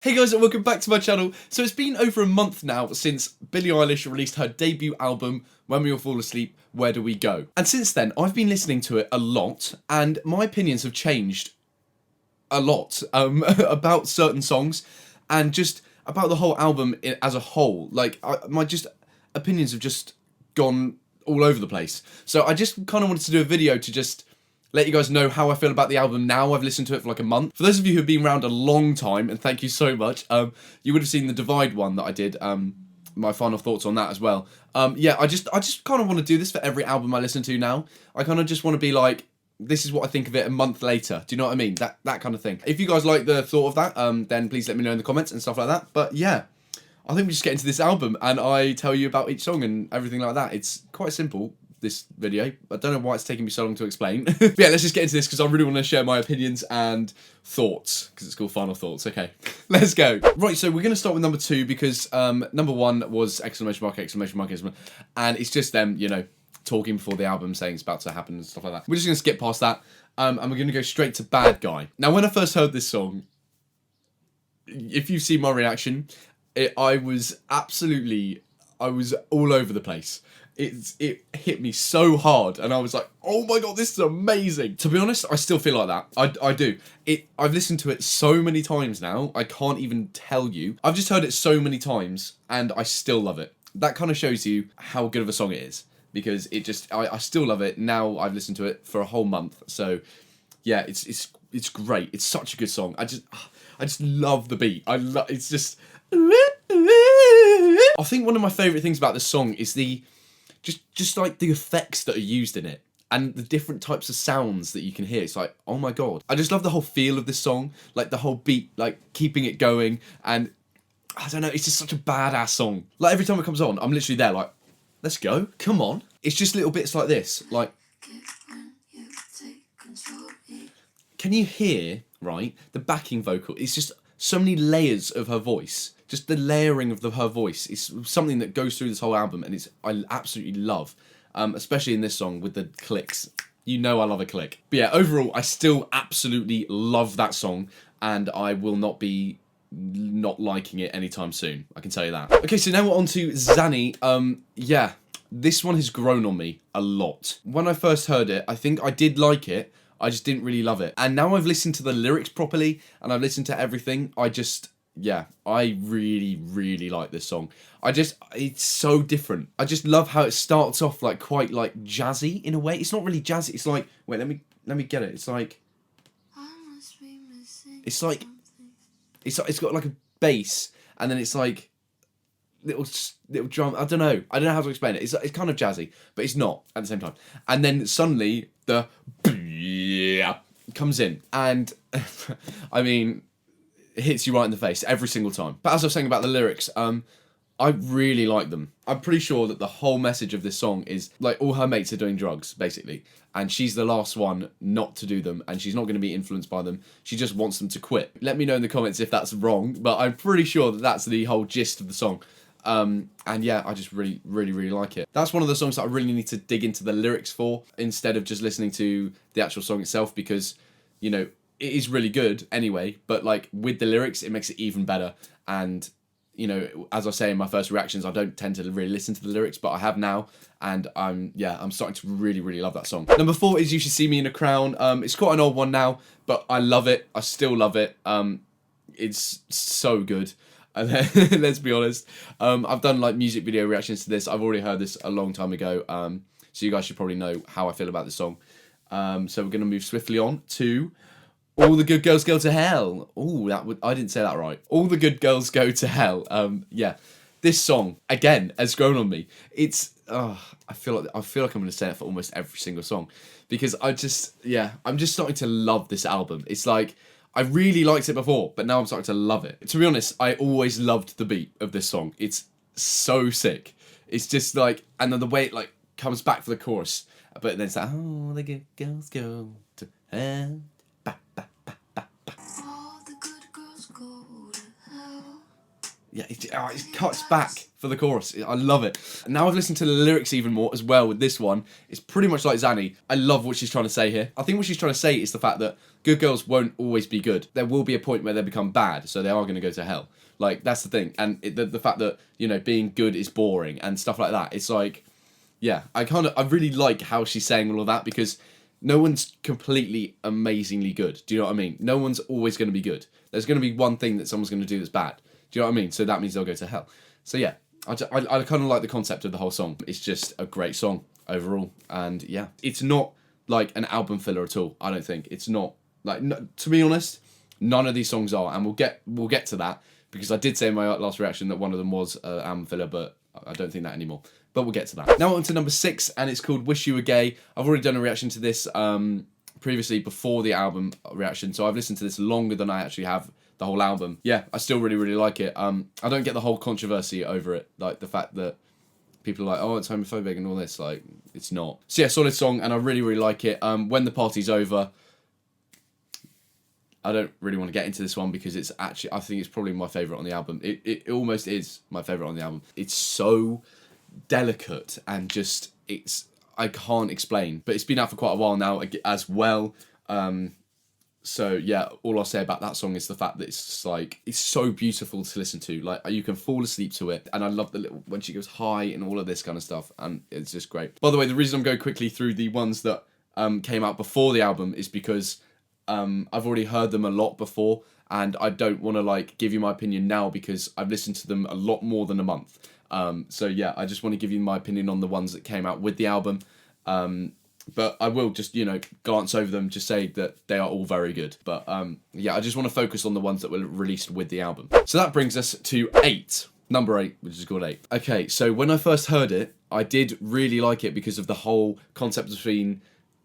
Hey guys, and welcome back to my channel. So it's been over a month now since Billie Eilish released her debut album, When We All Fall Asleep, Where Do We Go? And since then, I've been listening to it a lot, and my opinions have changed a lot about certain songs, and just about the whole album as a whole. Like, my opinions have just gone all over the place. So I just kind of wanted to do a video to just let you guys know how I feel about the album now. I've listened to it for like a month. For those of you who've been around a long time, and thank you so much, you would have seen the Divide one that I did, my final thoughts on that as well. Yeah, I just kind of want to do this for every album I listen to now. I kind of just want to be like, this is what I think of it a month later. Do you know what I mean? That kind of thing. If you guys like the thought of that, then please let me know in the comments and stuff like that. But yeah, I think we just get into this album and I tell you about each song and everything like that. It's quite simple, this video. I don't know why it's taking me so long to explain. But yeah, let's just get into this because I really want to share my opinions and thoughts, because it's called Final Thoughts. Okay, let's go. Right, so we're going to start with number 2 because number 1 was exclamation mark, exclamation mark, exclamation mark, and it's just them, you know, talking before the album, saying it's about to happen and stuff like that. We're just going to skip past that, and we're going to go straight to Bad Guy. Now, when I first heard this song, if you see my reaction, I was all over the place. It hit me so hard, and I was like, oh my god, this is amazing. To be honest, I still feel like that. I do. I've listened to it so many times now, I can't even tell you. I've just heard it so many times, and I still love it. That kind of shows you how good of a song it is, because I still love it. Now I've listened to it for a whole month, so yeah, it's great. It's such a good song. I just love the beat. It's just... I think one of my favourite things about this song is just like the effects that are used in it and the different types of sounds that you can hear. It's like, oh my god. I just love the whole feel of this song, like the whole beat, like keeping it going, and I don't know, it's just such a badass song. Like every time it comes on, I'm literally there like, let's go, come on. It's just little bits like this, like, can you hear, right, the backing vocal? It's just so many layers of her voice. Just the layering of her voice is something that goes through this whole album, and I absolutely love, especially in this song with the clicks. You know I love a click. But yeah, overall, I still absolutely love that song, and I will not be not liking it anytime soon. I can tell you that. Okay, so now we're on to XANNY. Yeah, this one has grown on me a lot. When I first heard it, I think I did like it. I just didn't really love it. And now I've listened to the lyrics properly, and I've listened to everything. Yeah, I really, really like this song. It's so different. I just love how it starts off like quite like jazzy in a way. It's not really jazzy. It's like, wait, let me get it. It's like it's got like a bass, and then it's like little drum. I don't know how to explain it. It's kind of jazzy, but it's not at the same time. And then suddenly the comes in, and I mean, it hits you right in the face every single time. But as I was saying about the lyrics, I really like them. I'm pretty sure that the whole message of this song is like all her mates are doing drugs, basically, and she's the last one not to do them, and she's not going to be influenced by them. She just wants them to quit. Let me know in the comments if that's wrong, but I'm pretty sure that that's the whole gist of the song. And yeah, I just really, really, really like it. That's one of the songs that I really need to dig into the lyrics for, instead of just listening to the actual song itself, because, you know, it is really good anyway, but like with the lyrics, it makes it even better. And, you know, as I say in my first reactions, I don't tend to really listen to the lyrics, but I have now, and I'm starting to really, really love that song. Number 4 is You Should See Me in a Crown. It's quite an old one now, but I love it. I still love it. It's so good. And let's be honest, I've done like music video reactions to this. I've already heard this a long time ago, so you guys should probably know how I feel about this song. So we're going to move swiftly on to All the Good Girls Go to Hell. Oh, I didn't say that right. All the Good Girls Go to Hell. Yeah, this song again has grown on me. I feel like I'm going to say it for almost every single song, because I'm just starting to love this album. It's like, I really liked it before, but now I'm starting to love it. To be honest, I always loved the beat of this song. It's so sick. It's just like, and then the way it like comes back for the chorus, but then it's like, oh, the good girls go to hell. Ba, ba, ba, ba, ba. All the good girls go to hell. Yeah, it cuts back for the chorus. I love it. Now I've listened to the lyrics even more as well with this one. It's pretty much like XANNY. I love what she's trying to say here. I think what she's trying to say is the fact that good girls won't always be good. There will be a point where they become bad, so they are going to go to hell. Like, that's the thing. And the fact that, you know, being good is boring and stuff like that. It's like, yeah, I really like how she's saying all of that, because no one's completely amazingly good. Do you know what I mean? No one's always going to be good. There's going to be one thing that someone's going to do that's bad. Do you know what I mean? So that means they'll go to hell. So yeah, I kind of like the concept of the whole song. It's just a great song overall. And yeah, it's not like an album filler at all. I don't think. It's not. Like, no, to be honest, none of these songs are. And we'll get to that, because I did say in my last reaction that one of them was an album filler, but I don't think that anymore. But we'll get to that. Now on to number 6, and it's called Wish You Were Gay. I've already done a reaction to this previously before the album reaction, so I've listened to this longer than I actually have the whole album. Yeah, I still really, really like it. I don't get the whole controversy over it, like the fact that people are like, oh, it's homophobic and all this. Like, it's not. So yeah, solid song, and I really, really like it. When the Party's Over, I don't really want to get into this one, because it's actually, I think it's probably my favourite on the album. It almost is my favourite on the album. It's so delicate and just, I can't explain. But it's been out for quite a while now as well. So yeah, all I'll say about that song is the fact that it's just like, it's so beautiful to listen to. Like, you can fall asleep to it, and I love the little, when she goes high and all of this kind of stuff, and it's just great. By the way, the reason I'm going quickly through the ones that came out before the album is because I've already heard them a lot before, and I don't want to like give you my opinion now, because I've listened to them a lot more than a month. So yeah, I just want to give you my opinion on the ones that came out with the album. But I will just, you know, glance over them, just say that they are all very good. But yeah, I just want to focus on the ones that were released with the album. So that brings us to 8. Number 8, which is called 8. Okay, so when I first heard it, I did really like it because of the whole concept between,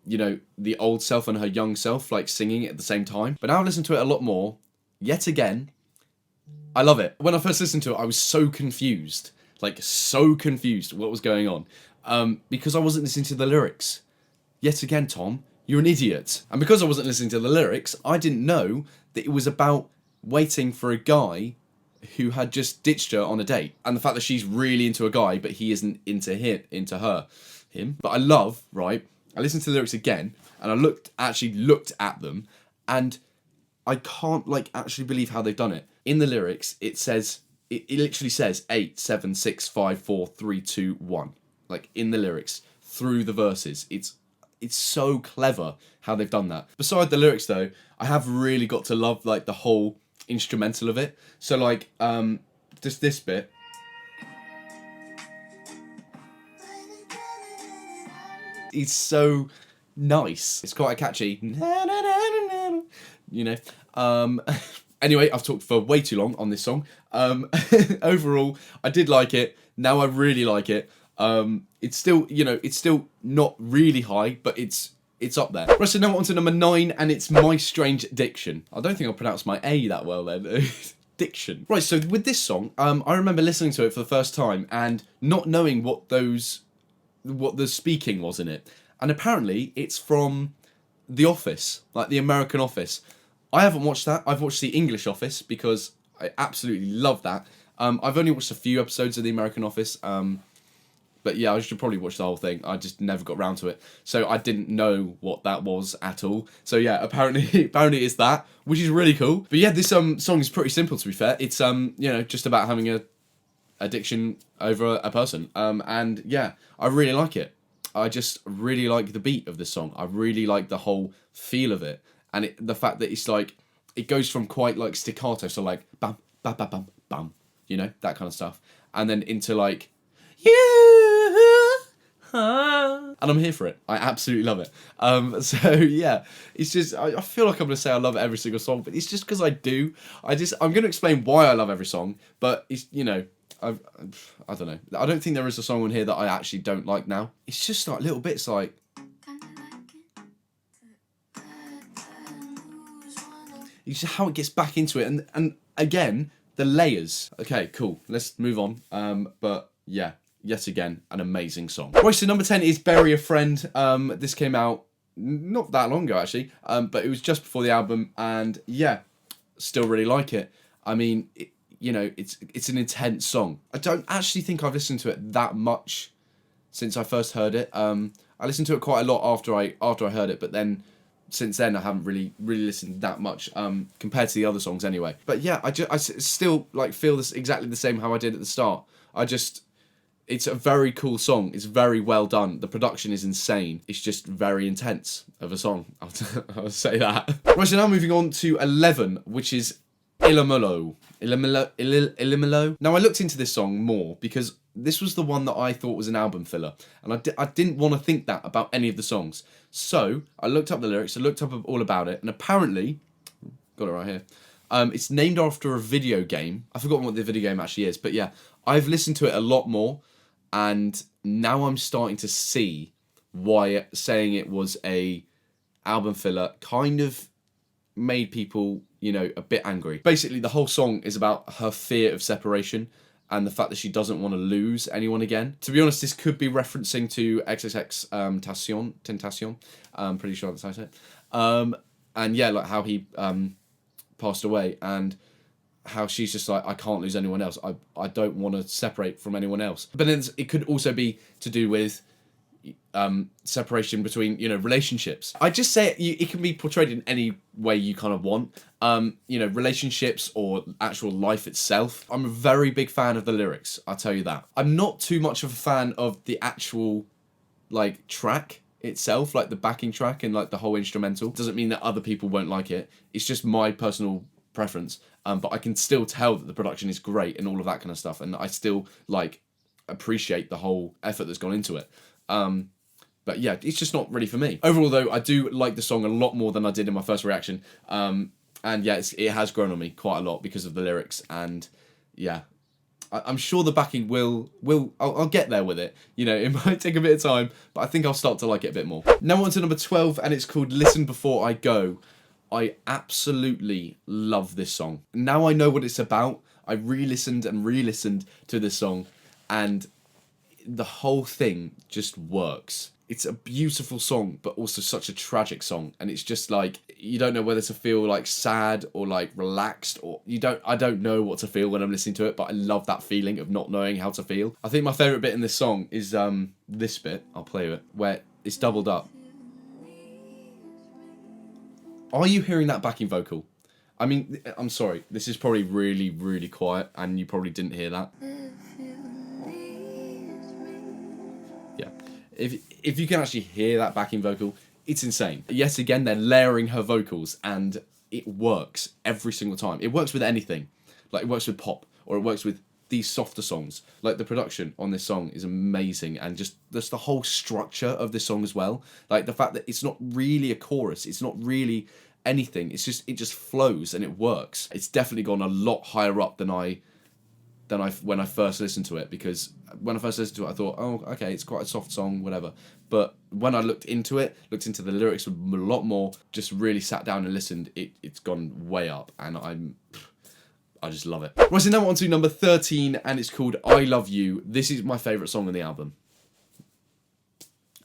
you know, the old self and her young self, like singing at the same time. But now I listen to it a lot more, yet again, I love it. When I first listened to it, I was so confused. Like, so confused what was going on. Because I wasn't listening to the lyrics. Yet again, Tom, you're an idiot. And because I wasn't listening to the lyrics, I didn't know that it was about waiting for a guy who had just ditched her on a date. And the fact that she's really into a guy, but he isn't into him. But I love, right? I listened to the lyrics again, and I actually looked at them, and I can't like actually believe how they've done it. In the lyrics, it says, it literally says 8, 7, 6, 5, 4, 3, 2, 1. Like, in the lyrics, through the verses. It's so clever how they've done that. Beside the lyrics though, I have really got to love like the whole instrumental of it. So like, just this bit. It's so nice. It's quite catchy. You know. Anyway, I've talked for way too long on this song. Overall, I did like it. Now I really like it. It's still, you know, it's still not really high, but it's up there. Right, so now on to number 9, and it's My Strange Addiction. I don't think I pronounced my A that well then. Diction. Right, so with this song, I remember listening to it for the first time and not knowing what the speaking was in it. And apparently it's from The Office, like the American Office. I haven't watched that. I've watched the English Office because I absolutely love that. I've only watched a few episodes of the American Office. But yeah, I should probably watch the whole thing. I just never got around to it. So I didn't know what that was at all. So yeah, apparently it's that, which is really cool. But yeah, this song is pretty simple, to be fair. It's you know, just about having a addiction over a person. And yeah, I really like it. I just really like the beat of this song. I really like the whole feel of it. And the fact that it's like, it goes from quite like staccato, so like bam, bam, bam, bam, bam, you know, that kind of stuff. And then into like, and I'm here for it. I absolutely love it. So yeah, it's just, I feel like I'm gonna say I love every single song, but it's just because I do. I'm gonna explain why I love every song, but it's, you know, I don't know. I don't think there is a song on here that I actually don't like now. It's just like little bits like, it's just how it gets back into it, and again, the layers. Okay, cool. Let's move on. But yeah, yet again, an amazing song. Right, so number 10 is Bury a Friend. This came out not that long ago, actually, but it was just before the album, and yeah, still really like it. I mean, you know, it's an intense song. I don't actually think I've listened to it that much since I first heard it. I listened to it quite a lot after I heard it, but then since then I haven't really listened that much compared to the other songs anyway. But yeah, I still like feel this exactly the same how I did at the start. It's a very cool song. It's very well done. The production is insane. It's just very intense of a song. I'll say that. Right, so now moving on to 11, which is ILOMILO. ILOMILO. Now I looked into this song more because this was the one that I thought was an album filler, and I didn't want to think that about any of the songs. So I looked up the lyrics, I looked up all about it, and apparently, got it right here, it's named after a video game. I've forgotten what the video game actually is, but yeah, I've listened to it a lot more, and now I'm starting to see why saying it was a album filler kind of made people, you know, a bit angry. Basically, the whole song is about her fear of separation and the fact that she doesn't want to lose anyone again. To be honest, this could be referencing to XXX Tentacion. I'm pretty sure that's how I say it. And yeah, like how he passed away, and how she's just like, I can't lose anyone else. I don't want to separate from anyone else. But then it could also be to do with separation between, you know, relationships. I just say it can be portrayed in any way you kind of want. You know, relationships or actual life itself. I'm a very big fan of the lyrics, I'll tell you that. I'm not too much of a fan of the actual, like, track itself, like the backing track and like the whole instrumental. Doesn't mean that other people won't like it. It's just my personal preference. But I can still tell that the production is great and all of that kind of stuff, and I still like appreciate the whole effort that's gone into it. But yeah, it's just not really for me. Overall though, I do like the song a lot more than I did in my first reaction. And yeah, it has grown on me quite a lot because of the lyrics, and yeah, I'm sure the backing I'll get there with it. You know, it might take a bit of time, but I think I'll start to like it a bit more. Now on to number 12, and it's called Listen Before I Go. I absolutely love this song. Now I know what it's about. I re-listened to this song, and the whole thing just works. It's a beautiful song, but also such a tragic song, and it's just like, you don't know whether to feel like sad or like relaxed, or I don't know what to feel when I'm listening to it, but I love that feeling of not knowing how to feel. I think my favourite bit in this song is this bit, I'll play it, where it's doubled up. Are you hearing that backing vocal? I mean, I'm sorry, this is probably really, really quiet, and you probably didn't hear that. Yeah. If you can actually hear that backing vocal, it's insane. Yet again, they're layering her vocals, and it works every single time. It works with anything. Like, it works with pop, or it works with these softer songs. Like, the production on this song is amazing, and just the whole structure of this song as well. Like, the fact that it's not really a chorus, it's not really anything, it just flows and it works. It's definitely gone a lot higher up than when I first listened to it, because when I first listened to it I thought, oh, okay, it's quite a soft song, whatever. But when I looked into the lyrics a lot more, just really sat down and listened, it's gone way up, and I just love it. Right, so now on to number 13, and it's called I Love You. This is my favourite song on the album.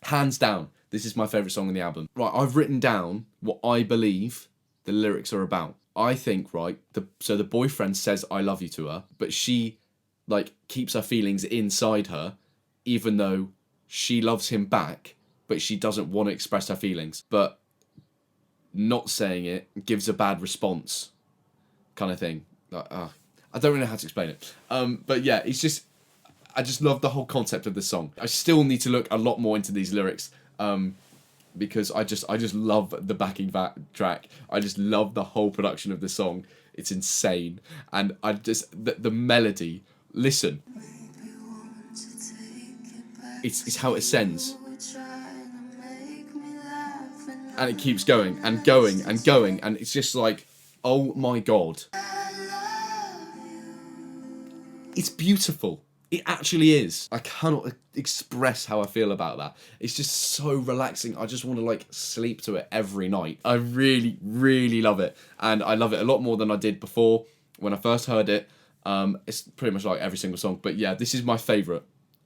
Hands down, this is my favourite song on the album. Right, I've written down what I believe the lyrics are about. I think, right, so the boyfriend says I love you to her, but she, like, keeps her feelings inside her, even though she loves him back, but she doesn't want to express her feelings. But not saying it gives a bad response, kind of thing. Like, I don't really know how to explain it. But yeah, I just love the whole concept of this song. I still need to look a lot more into these lyrics, because I just love the backing track. I just love the whole production of the song. It's insane, and the melody. Listen, it's how it ascends, and it keeps going and going and going, and it's just like, oh my god, it's beautiful. It actually is. I cannot express how I feel about that. It's just so relaxing. I just want to, like, sleep to it every night. I really, really love it. And I love it a lot more than I did before when I first heard it. It's pretty much like every single song. But yeah, this is my favourite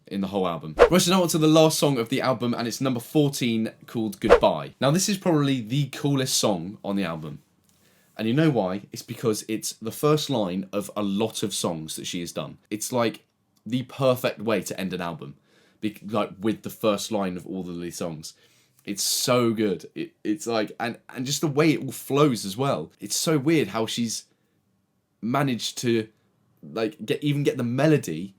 in the whole album. Right, so now on to the last song of the album, and it's number 14, called Goodbye. Now, this is probably the coolest song on the album. And you know why? It's because it's the first line of a lot of songs that she has done. It's like the perfect way to end an album, like with the first line of all of these songs. It's so good. It's like, and just the way it all flows as well. It's so weird how she's managed to like get the melody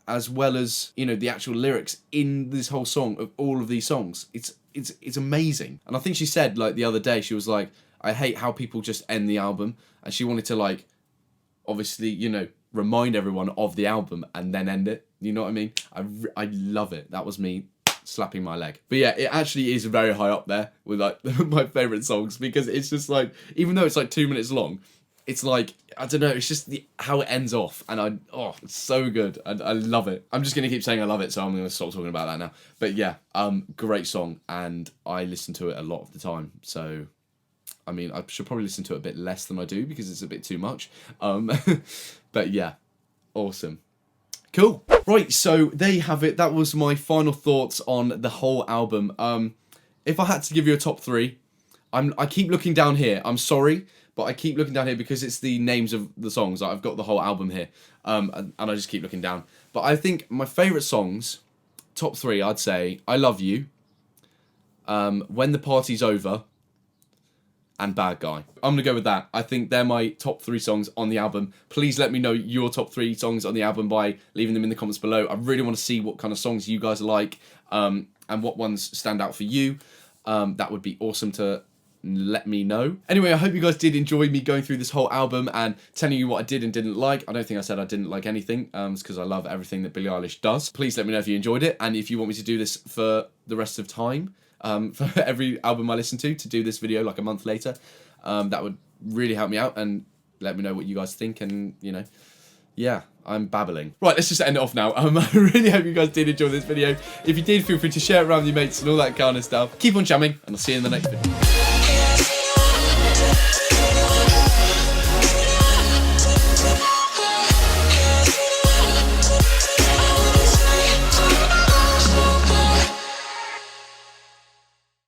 as well as, you know, the actual lyrics in this whole song of all of these songs. It's amazing. And I think she said like the other day, she was like, I hate how people just end the album, and she wanted to like obviously, you know, remind everyone of the album and then end it. You know what I mean? I love it. That was me slapping my leg. But yeah, it actually is very high up there with like my favorite songs, because it's just like, even though it's like 2 minutes long, it's like, I don't know, it's just how it ends off, and it's so good. I love it. I'm just gonna keep saying I love it, so I'm gonna stop talking about that now. But yeah, great song, and I listen to it a lot of the time. So I mean, I should probably listen to it a bit less than I do because it's a bit too much. But yeah, awesome. Cool. Right, so there you have it. That was my final thoughts on the whole album. If I had to give you a top 3, I keep looking down here. I'm sorry, but I keep looking down here because it's the names of the songs. I've got the whole album here, and I just keep looking down. But I think my favourite songs, top 3, I'd say I Love You, When the Party's Over, and Bad Guy. I'm gonna go with that. I think they're my top 3 songs on the album. Please let me know your top 3 songs on the album by leaving them in the comments below. I really want to see what kind of songs you guys like, and what ones stand out for you. That would be awesome to let me know. Anyway, I hope you guys did enjoy me going through this whole album and telling you what I did and didn't like. I don't think I said I didn't like anything. It's because I love everything that Billie Eilish does. Please let me know if you enjoyed it, and if you want me to do this for the rest of time. For every album I listen to do this video like a month later. That would really help me out, and let me know what you guys think, and, you know, yeah, I'm babbling. Right, let's just end it off now. I really hope you guys did enjoy this video. If you did, feel free to share it around with your mates and all that kind of stuff. Keep on jamming, and I'll see you in the next video.